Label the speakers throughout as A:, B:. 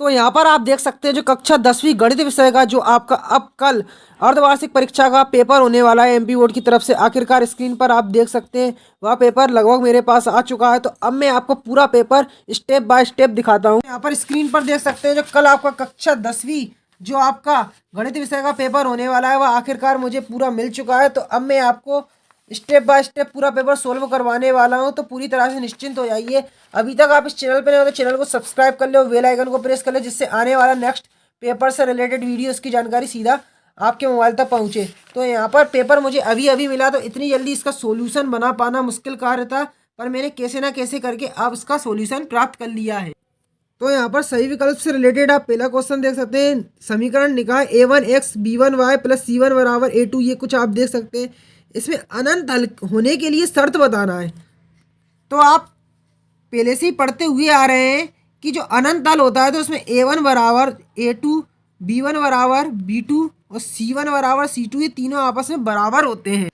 A: तो यहाँ पर आप देख सकते हैं जो कक्षा 10वीं गणित विषय का जो आपका अब कल अर्धवार्षिक परीक्षा का पेपर होने वाला है एमपी बोर्ड की तरफ से। आखिरकार स्क्रीन पर आप देख सकते हैं वह पेपर लगभग मेरे पास आ चुका है। तो अब मैं आपको पूरा पेपर स्टेप बाय स्टेप दिखाता हूँ। यहाँ पर स्क्रीन पर देख सकते हैं जो कल आपका कक्षा 10वीं जो आपका गणित विषय का पेपर होने वाला है वह आखिरकार मुझे पूरा मिल चुका है। तो अब मैं आपको स्टेप बाय स्टेप पूरा पेपर सोल्व करवाने वाला हूं। तो पूरी तरह से निश्चिंत हो जाइए। अभी तक आप इस चैनल पर नए हो तो चैनल को सब्सक्राइब कर ले और बेल आइकन को प्रेस कर ले, जिससे आने वाला नेक्स्ट पेपर से रिलेटेड वीडियोस की जानकारी सीधा आपके मोबाइल तक पहुंचे। तो यहाँ पर पेपर मुझे अभी अभी मिला, तो इतनी जल्दी इसका सोल्यूशन बना पाना मुश्किल कार्य था, पर मैंने कैसे ना कैसे करके अब इसका सोल्यूशन प्राप्त कर लिया है। तो यहाँ पर सही विकल्प से रिलेटेड आप पहला क्वेश्चन देख सकते हैं। समीकरण निकाय a1x b1y प्लस c1 बराबर a2, ये कुछ आप देख सकते हैं। इसमें अनंत हल होने के लिए शर्त बताना है। तो आप पहले से ही पढ़ते हुए आ रहे हैं कि जो अनंत हल होता है तो उसमें a1 बराबर a2, b1 बराबर b2 और c1 बराबर c2, ये तीनों आपस में बराबर होते हैं।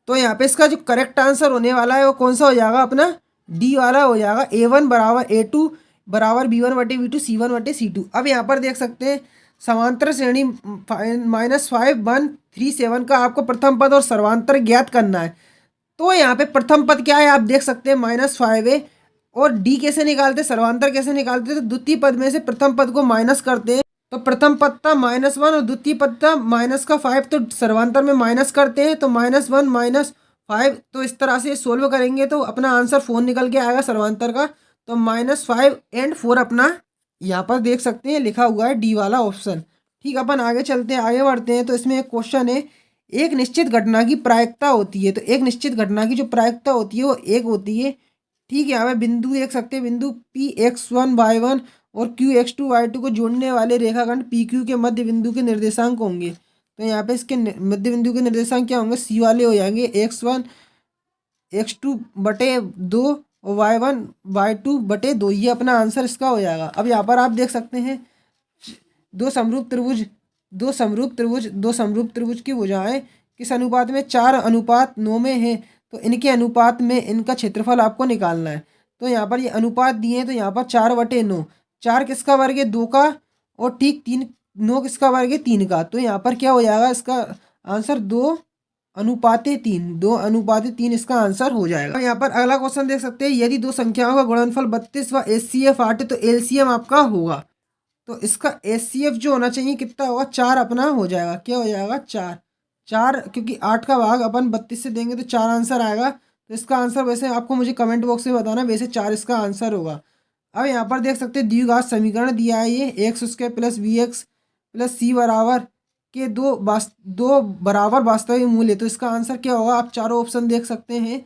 A: तो यहाँ पे इसका जो करेक्ट आंसर होने वाला है वो कौन सा हो जाएगा, अपना डी वाला हो जाएगा। a1 बराबर a2 बराबर b1 बटे b2 c1 बटे c2। अब यहाँ पर देख सकते हैं समांतर श्रेणी -5 1 3 7 का आपको प्रथम पद और सर्वांतर ज्ञात करना है। तो यहाँ पे प्रथम पद क्या है आप देख सकते हैं -5 है, और डी कैसे निकालते, सर्वांतर कैसे निकालते, तो द्वितीय पद में से प्रथम पद को माइनस करते हैं। तो प्रथम पद था -1 और द्वितीय पद था -5, तो सर्वांतर में माइनस करते हैं तो -1 -5। तो इस तरह से सोल्व करेंगे तो अपना आंसर 4 निकल के आएगा सर्वांतर का। तो -5 एंड 4 अपना यहाँ पर देख सकते हैं लिखा हुआ है डी वाला ऑप्शन। ठीक, अपन आगे चलते हैं, आगे बढ़ते हैं। तो इसमें एक क्वेश्चन है, एक निश्चित घटना की प्रायिकता होती है। तो एक निश्चित घटना की जो प्रायिकता होती है वो एक होती है। ठीक है, यहाँ पे बिंदु देख सकते हैं, बिंदु Px1y1 और Qx2y2 को जोड़ने वाले रेखाखंड PQ के मध्य बिंदु के निर्देशांक होंगे। तो यहाँ पे इसके मध्य बिंदु के निर्देशांक क्या होंगे, सी वाले हो जाएंगे x1 x2 बटे 2 और y1 y2 बटे 2। ये अपना आंसर इसका हो जाएगा। अब यहाँ पर आप देख सकते हैं दो समरूप त्रिभुज दो समरूप त्रिभुज की भुजाएं किस अनुपात में 4:9 में है। तो इनके अनुपात में इनका क्षेत्रफल आपको निकालना है। तो यहाँ पर ये अनुपात दिए हैं, तो यहाँ पर 4/9, 4 किसका वर्ग है 2 का, और ठीक 3 9 किसका वर्ग है 3 का। तो यहाँ पर क्या हो जाएगा इसका आंसर 2:3 इसका आंसर हो जाएगा। यहाँ पर अगला क्वेश्चन देख सकते हैं, यदि दो संख्याओं का गुणनफल 32 व HCF 8 तो LCM आपका होगा। तो इसका HCF जो होना चाहिए कितना होगा, 4 अपना हो जाएगा। क्या हो जाएगा 4 4, क्योंकि 8 का भाग अपन 32 से देंगे तो 4 आंसर आएगा। तो इसका आंसर वैसे आपको मुझे कमेंट बॉक्स में बताना, वैसे 4 इसका आंसर होगा। अब यहाँ पर देख सकते हैं द्विघात समीकरण दिया है, ये x² plus bx plus c बराबर के दो बराबर वास्तविक मूल्य। तो इसका आंसर क्या होगा, आप चारों ऑप्शन देख सकते हैं।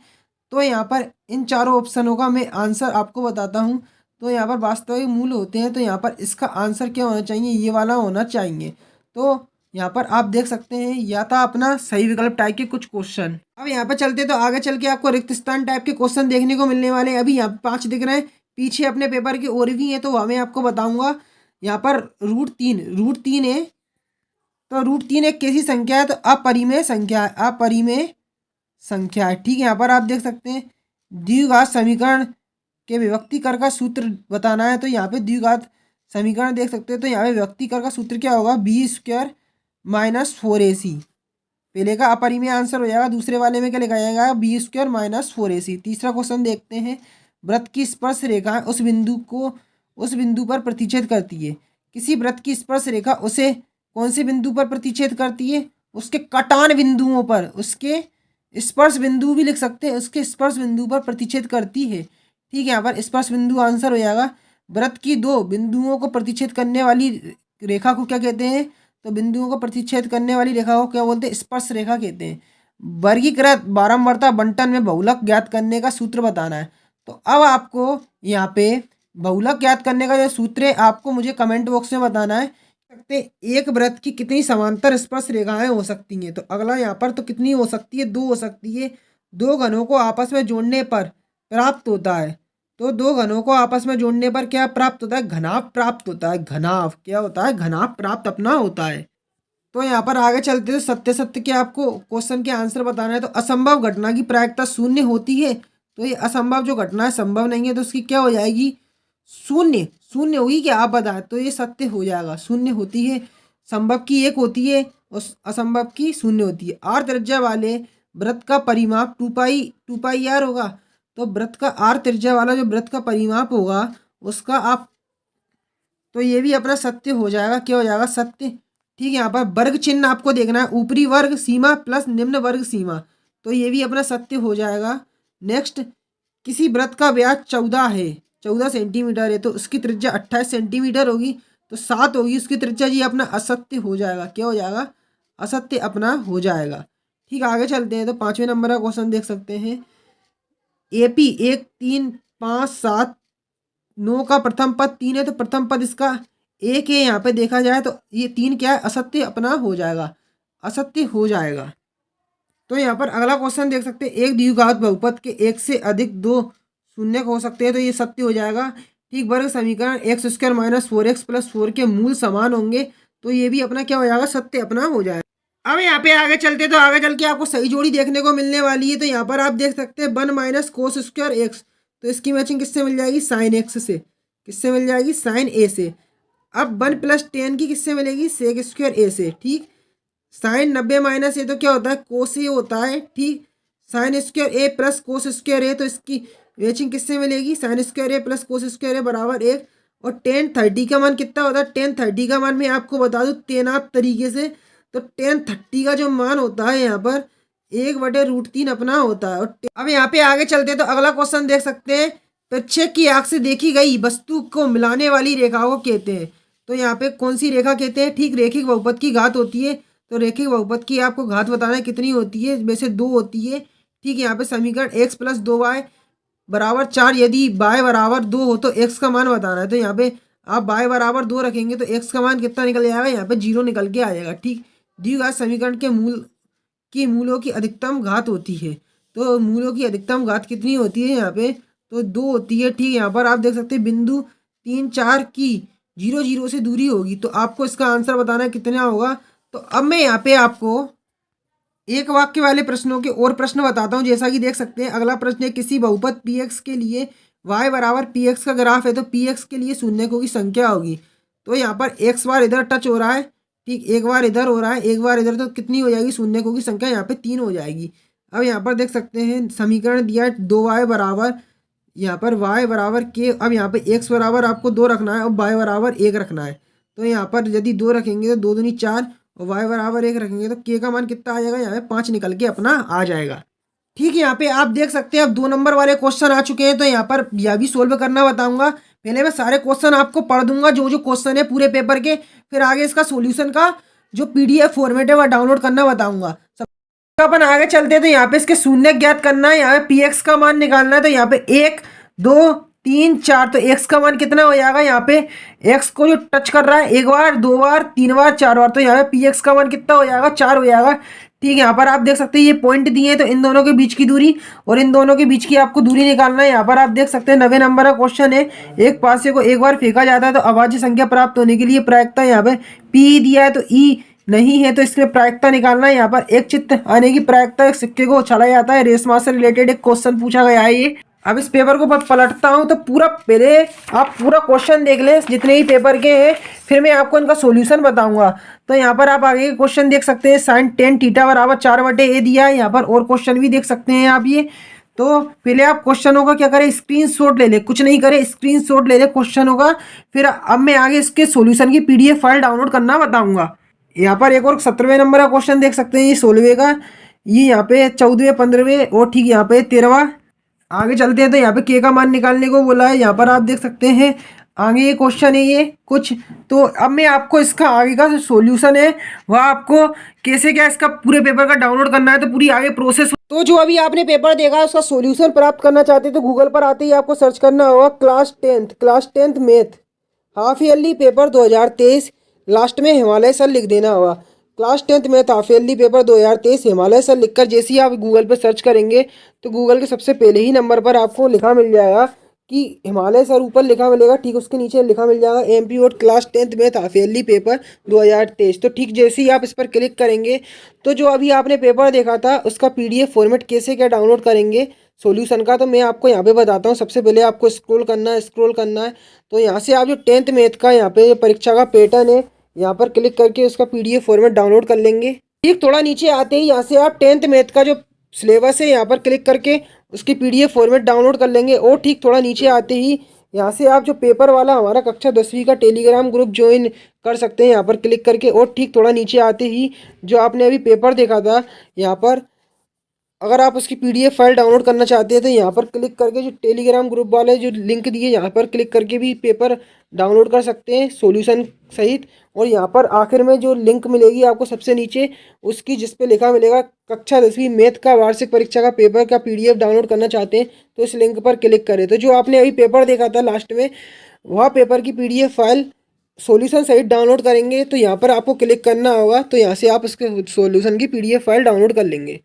A: तो यहाँ पर इन चारों ऑप्शनों का मैं आंसर आपको बताता हूँ। तो यहाँ पर वास्तविक मूल्य होते हैं, तो यहाँ पर इसका आंसर क्या होना चाहिए, ये वाला होना चाहिए। तो यहाँ पर आप देख सकते हैं या था अपना सही विकल्प टाइप के कुछ क्वेश्चन। अब यहाँ पर चलते तो आगे चल के आपको रिक्त स्थान टाइप के क्वेश्चन देखने को मिलने वाले हैं। अभी यहाँ 5 दिख रहे हैं, पीछे अपने पेपर की और भी है, तो वह मैं आपको बताऊंगा। यहाँ पर रूट तीन है। तो रूट 3 एक कैसी संख्या है, तो अपरिमेय संख्या है, अपरिमेय संख्या है। ठीक है, यहाँ पर आप देख सकते हैं द्विघात समीकरण के विभक्तिकर का सूत्र बताना है। तो यहाँ पे द्विघात समीकरण देख सकते हैं। तो यहाँ पे विभक्तिकर का सूत्र क्या होगा, b² - 4ac। पहले का अपरिमेय आंसर हो जाएगा, दूसरे वाले में क्या लिखा जाएगा, b² - 4ac। तीसरा क्वेश्चन देखते हैं, वृत्त की स्पर्श रेखा उस बिंदु पर प्रतिच्छेद करती है। किसी वृत्त की स्पर्श रेखा उसे कौन से बिंदु पर प्रतिच्छेद करती है, उसके कटान बिंदुओं पर, उसके स्पर्श बिंदु भी लिख सकते हैं, उसके स्पर्श बिंदु पर प्रतिच्छेद करती है। ठीक है, यहाँ पर स्पर्श बिंदु आंसर हो जाएगा। वृत्त की 2 बिंदुओं को प्रतिच्छेद करने वाली रेखा को क्या कहते हैं, तो बिंदुओं को प्रतिच्छेद करने वाली रेखा को क्या बोलते हैं, स्पर्श रेखा कहते हैं। वर्गीकृत बारंबारता बंटन में बहुलक ज्ञात करने का सूत्र बताना है। तो अब आपको यहाँ पे बहुलक ज्ञात करने का जो सूत्र है आपको मुझे कमेंट बॉक्स में बताना है। एक वृत्त की कितनी समांतर स्पर्श रेखाएं हो सकती हैं। तो अगला यहाँ पर तो कितनी हो सकती है, 2 हो सकती है। 2 घनों को आपस में जोड़ने पर प्राप्त होता है। तो 2 घनों को आपस में जोड़ने पर क्या प्राप्त होता है, घनाभ प्राप्त होता है। घनाभ क्या होता है, घनाभ प्राप्त अपना होता है। तो यहाँ पर आगे चलते हैं, सत्य के आपको क्वेश्चन के आंसर बताना है। तो असंभव घटना की प्रायिकता 0 होती है। तो ये असंभव जो घटना है संभव नहीं है, तो उसकी क्या हो जाएगी, शून्य शून्य होगी क्या आप बताएं, तो ये सत्य हो जाएगा। शून्य होती है, संभव की एक होती है और असंभव की शून्य होती है। आर त्रिज्या वाले वृत्त का परिमाप टू पाई आर होगा। तो वृत्त का आर त्रिज्या वाला जो वृत्त का परिमाप होगा उसका आप, तो ये भी अपना सत्य हो जाएगा। क्या हो जाएगा? सत्य। ठीक है, यहाँ पर वर्ग चिन्ह आपको देखना है, ऊपरी वर्ग सीमा प्लस निम्न वर्ग सीमा, तो ये भी अपना सत्य हो जाएगा। नेक्स्ट, किसी वृत्त का व्यास 14 है, 14 सेंटीमीटर है, तो उसकी त्रिज्या 28 सेंटीमीटर होगी, तो 7 होगी उसकी त्रिज्या, जी अपना असत्य हो जाएगा। क्या हो जाएगा? असत्य अपना हो जाएगा। ठीक, आगे चलते हैं। तो 5वें नंबर का क्वेश्चन देख सकते हैं। एपी 1 3 5 7 9 का प्रथम पद 3 है, तो प्रथम पद इसका 1 है। यहाँ पे देखा जाए तो ये 3 क्या है? असत्य अपना हो जाएगा, असत्य हो जाएगा। तो यहाँ पर अगला क्वेश्चन देख सकते हैं। एक द्विघात बहुपद के एक से अधिक दो शून्य हो सकते हैं, तो ये सत्य हो जाएगा। ठीक, वर्ग समीकरण x square minus 4x plus 4 के मूल समान होंगे, तो ये भी अपना क्या हो जाएगा? सत्य अपना हो जाएगा। अब यहाँ पे आगे चलते, तो आगे चल के आपको सही जोड़ी देखने को मिलने वाली है। तो यहाँ पर आप देख सकते हैं 1 माइनस कोस स्क्वायर एक्स, तो इसकी मैचिंग किससे मिल जाएगी? साइन एक्स से। किससे मिल जाएगी? साइन ए से। अब 1 प्लस टेन की किससे मिलेगी? सेक स्क्वायर ए से। ठीक, साइन 90 माइनस ए तो क्या होता है? कोस ए होता है। ठीक, साइन स्क्वायर ए प्लस कोस स्क्वायर ए, तो इसकी मैचिंग किससे मिलेगी? साइन स्क्वायर ए प्लस कोस स्क्वायर ए बराबर 1। और टेन 30 का मान कितना होता है? टेन 30 का मान मैं आपको बता दूँ तैनात तरीके से, तो टेन 30 का जो मान होता है यहाँ पर 1/√3 अपना होता है। और अब यहाँ पे आगे चलते हैं, तो अगला क्वेश्चन देख सकते हैं। प्रक्षेप की आंख से देखी गई वस्तु को मिलाने वाली रेखा को कहते हैं, तो यहाँ पे कौन सी रेखा कहते हैं? ठीक, रेखिक बहुपद की घात होती है। तो रेखिक बहुपद की आपको घात बताना है कितनी होती है? वैसे 2 होती है। ठीक है, यहाँ पे समीकरण x प्लस 2y बराबर 4, यदि y बराबर 2 हो तो x का मान बताना है। तो यहाँ पे आप y बराबर 2 रखेंगे तो x का मान कितना निकल जाएगा? यहाँ पे 0 निकल के आएगा। ठीक, द्विघात समीकरण के मूलों की अधिकतम घात होती है, तो मूलों की अधिकतम घात कितनी होती है यहाँ पे? तो 2 होती है। ठीक, यहाँ पर आप देख सकते हैं बिंदु 3 4 की 0 0 से दूरी होगी, तो आपको इसका आंसर बताना है कितना होगा। तो अब मैं यहाँ पे आपको एक वाक्य वाले प्रश्नों के और प्रश्न बताता हूँ। जैसा कि देख सकते हैं, अगला प्रश्न है किसी बहुपद px के लिए y बराबर px का ग्राफ है, तो px के लिए शून्यकों की संख्या होगी। तो यहाँ पर x बार इधर टच हो रहा है, ठीक, एक बार इधर हो रहा है, एक बार इधर, तो कितनी हो जाएगी? शून्यकों की संख्या यहाँ पे 3 हो जाएगी। अब यहाँ पर देख सकते हैं समीकरण दिया है 2y बराबर, यहाँ पर y बराबर के, अब यहाँ पे x बराबर आपको 2 रखना है और y बराबर 1 रखना है। तो यहाँ पर यदि 2 रखेंगे तो 2 दूनी 4 और y बराबर 1 रखेंगे तो k का मान कितना आ जाएगा? यहाँ पे 5 निकल के अपना आ जाएगा। ठीक है, यहाँ पे आप देख सकते हैं अब 2 नंबर वाले क्वेश्चन आ चुके हैं, तो यहाँ पर यह भी सोल्व करना बताऊंगा। पहले मैं सारे क्वेश्चन आपको पढ़ दूंगा, जो जो क्वेश्चन है पूरे पेपर के, फिर आगे इसका सोल्यूशन का जो PDF फॉर्मेट है वह डाउनलोड करना बताऊंगा। अपन आगे चलते हैं, तो यहाँ पे इसके शून्य ज्ञात करना है, यहाँ पे px का मान निकालना है। तो यहाँ पे 1 2 3 4, तो x का मान कितना हो जाएगा? यहाँ पे x को जो टच कर रहा है 1 बार 2 बार 3 बार 4 बार, तो यहाँ पे px का मान कितना हो जाएगा? 4 हो जाएगा। ठीक है, यहाँ पर आप देख सकते हैं ये पॉइंट दिए हैं, तो इन दोनों के बीच की दूरी और इन दोनों के बीच की आपको दूरी निकालना है। यहाँ पर आप देख सकते हैं 90 नंबर का क्वेश्चन है। एक पासे को एक बार फेंका जाता है तो अभाज्य संख्या प्राप्त होने के लिए प्रायिकता, यहाँ पे p दिया है तो e नहीं है, तो इसमें प्रायिकता निकालना है। यहाँ पर एक चित्त आने की प्रायिकता, एक सिक्के को उछाला जाता है, रेशमा से रिलेटेड एक क्वेश्चन पूछा गया है ये। अब इस पेपर को पलटता हूँ, तो पूरा पहले आप पूरा क्वेश्चन देख लें जितने ही पेपर के हैं, फिर मैं आपको इनका सॉल्यूशन बताऊंगा। तो यहाँ पर आप आगे के क्वेश्चन देख सकते हैं। साइन 10 थीटा बराबर 4/a दिया है। यहाँ पर और क्वेश्चन भी देख सकते हैं आप ये। तो पहले आप क्वेश्चनों का क्या करें? स्क्रीनशॉट ले ले, कुछ नहीं करें, स्क्रीनशॉट ले ले क्वेश्चनों का। फिर अब मैं आगे इसके सॉल्यूशन की PDF फाइल डाउनलोड करना बताऊंगा। यहाँ पर एक और 17वें नंबर का क्वेश्चन देख सकते हैं, ये 16वें का, ये यहाँ पे 14वें 15वें और ठीक यहाँ पे 13वां। आगे चलते हैं, तो यहाँ पे के का मान निकालने को बोला है। यहाँ पर आप देख सकते हैं आगे ये क्वेश्चन है ये कुछ। तो अब मैं आपको इसका आगे का सॉल्यूशन है वह आपको कैसे क्या इसका पूरे पेपर का डाउनलोड करना है, तो पूरी आगे प्रोसेस। तो जो अभी आपने पेपर देखा उसका सॉल्यूशन प्राप्त करना चाहते हैं तो गूगल पर आते ही आपको सर्च करना होगा class 10th math half yearly paper 2023, last में हिमालय सर लिख देना होगा। Class 10th math half yearly paper 2023 Himalaya sir लिखकर जैसे ही आप गूगल पर सर्च करेंगे तो गूगल के सबसे पहले ही नंबर पर आपको लिखा मिल जाएगा कि हिमालय सर ऊपर लिखा मिलेगा, ठीक उसके नीचे लिखा मिल जाएगा MP board class 10th math half yearly paper 2023। तो ठीक जैसे ही आप इस पर क्लिक करेंगे तो जो अभी आपने पेपर देखा था उसका PDF फॉर्मेट कैसे क्या डाउनलोड करेंगे सॉल्यूशन का। तो मैं आपको यहाँ पे बताता हूँ। सबसे पहले आपको स्क्रॉल करना है। तो यहाँ से आप जो 10th मैथ का यहाँ पे परीक्षा का पैटर्न है, यहाँ पर क्लिक करके उसका PDF फॉर्मेट डाउनलोड कर लेंगे। ठीक थोड़ा नीचे आते ही यहाँ से आप 10th मैथ का जो सिलेबस है यहाँ पर क्लिक करके उसकी PDF फॉर्मेट डाउनलोड कर लेंगे। और ठीक थोड़ा नीचे आते ही यहाँ से आप जो पेपर वाला हमारा कक्षा 10वीं का टेलीग्राम ग्रुप ज्वाइन कर सकते हैं यहाँ पर क्लिक करके। और ठीक थोड़ा नीचे आते ही जो आपने अभी पेपर देखा था, यहाँ पर अगर आप उसकी PDF फाइल डाउनलोड करना चाहते हैं तो यहाँ पर क्लिक करके जो टेलीग्राम ग्रुप वाले जो लिंक दिए यहाँ पर क्लिक करके भी पेपर डाउनलोड कर सकते हैं सॉल्यूशन सहित। और यहाँ पर आखिर में जो लिंक मिलेगी आपको सबसे नीचे, उसकी जिस पे लिखा मिलेगा कक्षा 10वीं मैथ का वार्षिक परीक्षा का पेपर का PDF डाउनलोड करना चाहते हैं तो इस लिंक पर क्लिक करें। तो जो आपने अभी पेपर देखा था लास्ट में, वह पेपर की PDF फाइल सॉल्यूशन सहित डाउनलोड करेंगे तो यहाँ पर आपको क्लिक करना होगा। तो यहाँ से आप उसके सॉल्यूशन की PDF फाइल डाउनलोड कर लेंगे।